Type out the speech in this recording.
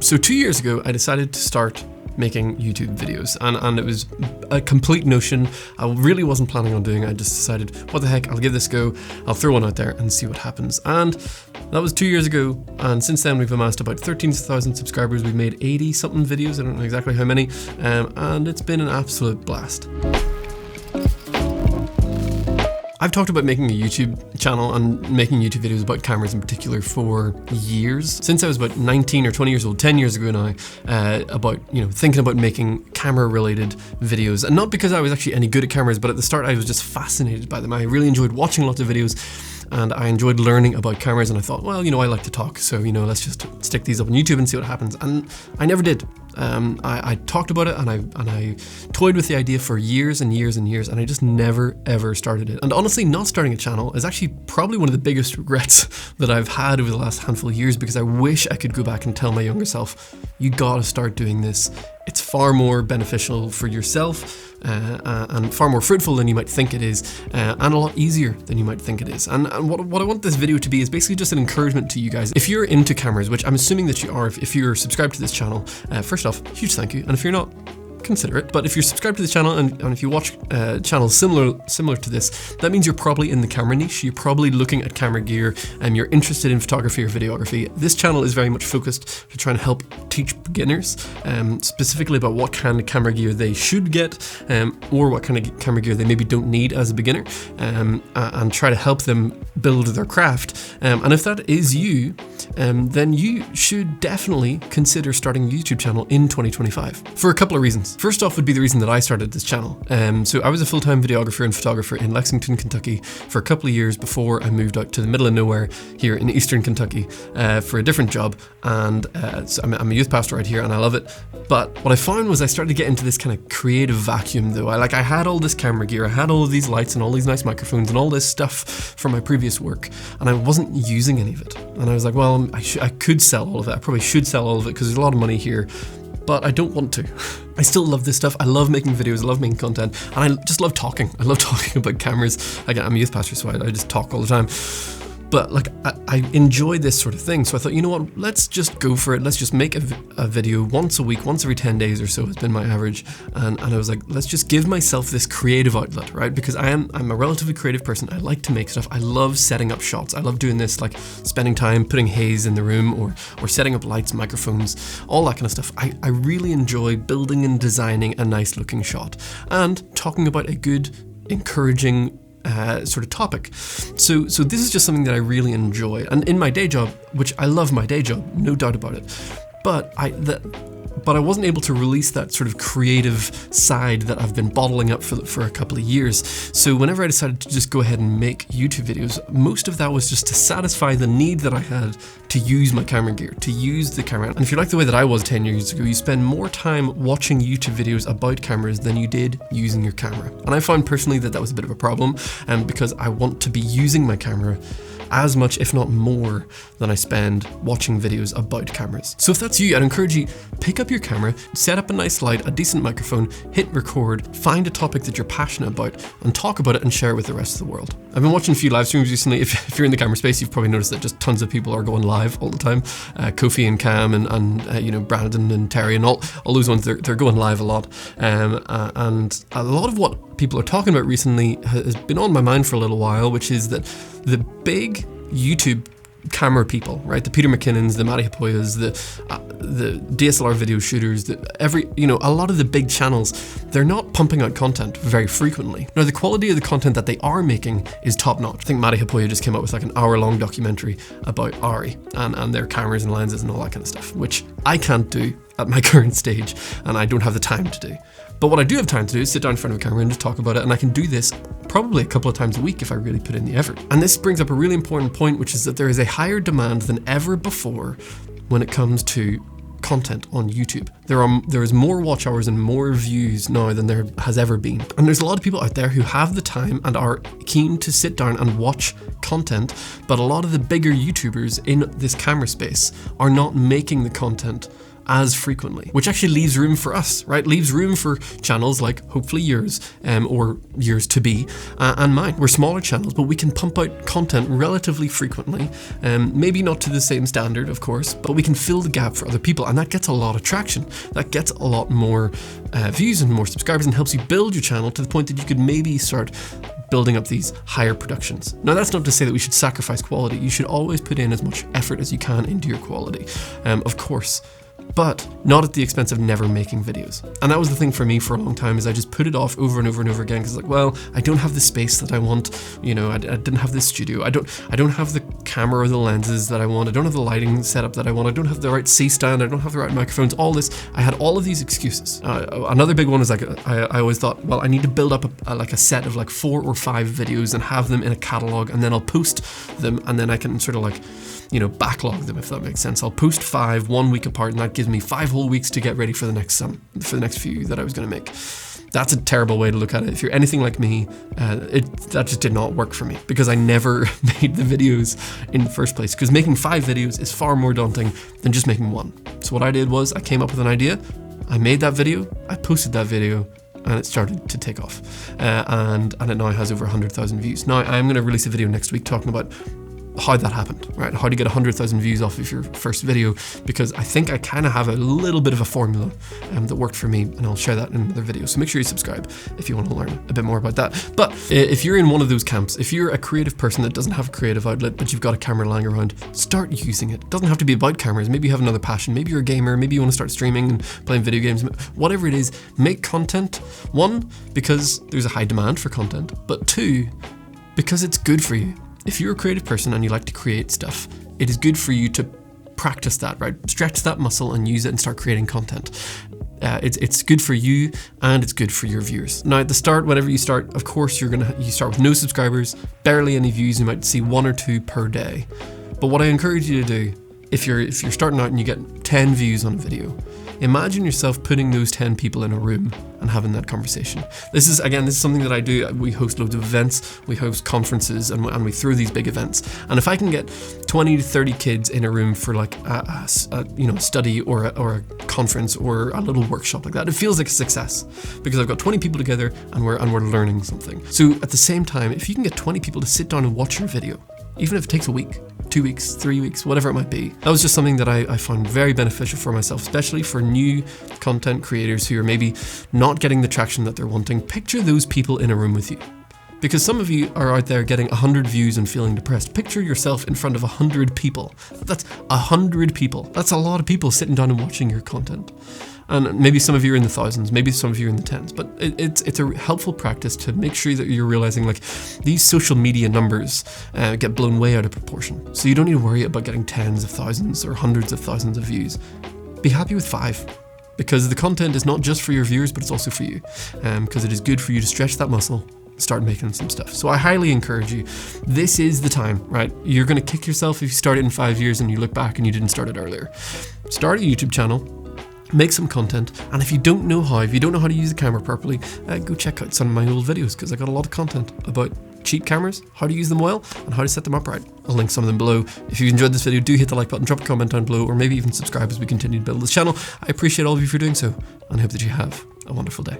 So 2 years ago, I decided to start making YouTube videos, and it was a complete notion I really wasn't planning on doing. I just decided, what the heck, I'll give this a go, I'll throw one out there and see what happens. And that was 2 years ago, and since then we've amassed about 13,000 subscribers. We've made 80 something videos, I don't know exactly how many, and it's been an absolute blast. I've talked about making a YouTube channel and making YouTube videos about cameras in particular for years. Since I was about 19 or 20 years old, 10 years ago now, thinking about making camera related videos. And not because I was actually any good at cameras, but at the start I was just fascinated by them. I really enjoyed watching lots of videos, and I enjoyed learning about cameras, and I thought, well, I like to talk, so let's just stick these up on YouTube and see what happens. And I never did. I talked about it, and I toyed with the idea for years and years and years, and I just never ever started it. And honestly, not starting a channel is actually probably one of the biggest regrets that I've had over the last handful of years, because I wish I could go back and tell my younger self, you gotta start doing this. It's far more beneficial for yourself and far more fruitful than you might think it is, and a lot easier than you might think it is. And what I want this video to be is basically just an encouragement to you guys. If you're into cameras, which I'm assuming that you are, if you're subscribed to this channel, first off, huge thank you. And if you're not, consider it. But if you're subscribed to this channel and if you watch channels similar to this, that means you're probably in the camera niche. You're probably looking at camera gear and you're interested in photography or videography. This channel is very much focused to try and help teach beginners, specifically about what kind of camera gear they should get, or what kind of camera gear they maybe don't need as a beginner, and try to help them build their craft. And if that is you, then you should definitely consider starting a YouTube channel in 2025 for a couple of reasons. First off would be the reason that I started this channel. So I was a full-time videographer and photographer in Lexington, Kentucky for a couple of years before I moved out to the middle of nowhere here in Eastern Kentucky for a different job. And so I'm a youth pastor right here, and I love it. But what I found was I started to get into this kind of creative vacuum though. I had all this camera gear, I had all of these lights and all these nice microphones and all this stuff from my previous work, and I wasn't using any of it. And I was like, well, I could sell all of it. I probably should sell all of it because there's a lot of money here, but I don't want to. I still love this stuff. I love making videos, I love making content, and I just love talking. I love talking about cameras. Again, I'm a youth pastor, so I just talk all the time. But I enjoy this sort of thing, so I thought, you know what, let's just go for it. Let's just make a video once a week, once every 10 days or so has been my average. And I was like, let's just give myself this creative outlet, right? Because I'm a relatively creative person. I like to make stuff. I love setting up shots. I love doing this, like spending time putting haze in the room or setting up lights, microphones, all that kind of stuff. I really enjoy building and designing a nice looking shot and talking about a good, encouraging sort of topic. So this is just something that I really enjoy. And in my day job, which I love my day job, no doubt about it, but I wasn't able to release that sort of creative side that I've been bottling up for a couple of years. So whenever I decided to just go ahead and make YouTube videos, most of that was just to satisfy the need that I had to use my camera gear, to use the camera. And if you're like the way that I was 10 years ago, you spend more time watching YouTube videos about cameras than you did using your camera. And I found personally that was a bit of a problem, because I want to be using my camera as much, if not more, than I spend watching videos about cameras. So if that's you, I'd encourage you, pick up your camera, set up a nice light, a decent microphone, hit record, find a topic that you're passionate about, and talk about it and share it with the rest of the world. I've been watching a few live streams recently. If you're in the camera space, you've probably noticed that just tons of people are going live all the time. Kofi and Cam and Brandon and Terry and all those ones, they're going live a lot. And a lot of what people are talking about recently has been on my mind for a little while, which is that the big YouTube camera people, right? The Peter McKinnons, the Matty Hapoyas, the DSLR video shooters, a lot of the big channels, they're not pumping out content very frequently. Now, the quality of the content that they are making is top notch. I think Matty Hapoya just came out with like an hour-long documentary about Ari and their cameras and lenses and all that kind of stuff, which I can't do at my current stage, and I don't have the time to do. But what I do have time to do is sit down in front of a camera and just talk about it, and I can do this probably a couple of times a week if I really put in the effort. And this brings up a really important point, which is that there is a higher demand than ever before when it comes to content on YouTube. There is more watch hours and more views now than there has ever been. And there's a lot of people out there who have the time and are keen to sit down and watch content, but a lot of the bigger YouTubers in this camera space are not making the content as frequently, which actually leaves room for us, right? Leaves room for channels like hopefully yours, or yours to be, and mine. We're smaller channels, but we can pump out content relatively frequently, maybe not to the same standard, of course, but we can fill the gap for other people, and that gets a lot of traction. That gets a lot more views and more subscribers, and helps you build your channel to the point that you could maybe start building up these higher productions. Now, that's not to say that we should sacrifice quality. You should always put in as much effort as you can into your quality, of course, but not at the expense of never making videos. And that was the thing for me for a long time, is I just put it off over and over and over again, because like, well, I don't have the space that I want, you know, I didn't have this studio, I don't have the camera or the lenses that I want, I don't have the lighting setup that I want, I don't have the right C-stand, I don't have the right microphones, all this. I had all of these excuses. Another big one is like, I always thought, well, I need to build up like a set of like 4 or 5 videos and have them in a catalog, and then I'll post them, and then I can sort of like, you know, backlog them, if that makes sense. I'll post 5 1 week apart, and that gives me 5 whole weeks to get ready for the next few that I was going to make. That's a terrible way to look at it. If you're anything like me, that just did not work for me, because I never made the videos in the first place, because making 5 videos is far more daunting than just making 1. So what I did was I came up with an idea, I made that video, I posted that video, and it started to take off. And it now has over 100,000 views. Now, I'm going to release a video next week talking about how that happened, right? How to get 100,000 views off of your first video, because I think I kind of have a little bit of a formula that worked for me, and I'll share that in another video. So make sure you subscribe if you want to learn a bit more about that. But if you're in one of those camps, if you're a creative person that doesn't have a creative outlet, but you've got a camera lying around, start using it. It doesn't have to be about cameras. Maybe you have another passion. Maybe you're a gamer. Maybe you want to start streaming and playing video games. Whatever it is, make content. 1, because there's a high demand for content, but 2, because it's good for you. If you're a creative person and you like to create stuff, it is good for you to practice that, right? Stretch that muscle and use it and start creating content. It's good for you, and it's good for your viewers. Now, at the start, whenever you start, of course, you start with no subscribers, barely any views. You might see 1 or 2 per day. But what I encourage you to do, if you're starting out and you get 10 views on a video, imagine yourself putting those 10 people in a room and having that conversation. This is something that I do. We host loads of events, we host conferences, and we throw these big events. And if I can get 20 to 30 kids in a room for like a study or a conference or a little workshop like that, it feels like a success, because I've got 20 people together and we're learning something. So at the same time, if you can get 20 people to sit down and watch your video, even if it takes a week, 2 weeks, 3 weeks, whatever it might be. That was just something that I found very beneficial for myself, especially for new content creators who are maybe not getting the traction that they're wanting. Picture those people in a room with you. Because some of you are out there getting 100 views and feeling depressed. Picture yourself in front of 100 people. That's 100 people. That's a lot of people sitting down and watching your content. And maybe some of you are in the thousands, maybe some of you are in the tens, but it's a helpful practice to make sure that you're realizing like these social media numbers get blown way out of proportion. So you don't need to worry about getting tens of thousands or hundreds of thousands of views. Be happy with 5, because the content is not just for your viewers, but it's also for you, because it is good for you to stretch that muscle, start making some stuff. So I highly encourage you. This is the time, right? You're going to kick yourself if you start it in 5 years and you look back and you didn't start it earlier. Start a YouTube channel. Make some content, and if you don't know how to use the camera properly, go check out some of my old videos, because I got a lot of content about cheap cameras, how to use them well, and how to set them up right. I'll link some of them below. If you enjoyed this video, do hit the like button, drop a comment down below, or maybe even subscribe as we continue to build this channel. I appreciate all of you for doing so, and I hope that you have a wonderful day.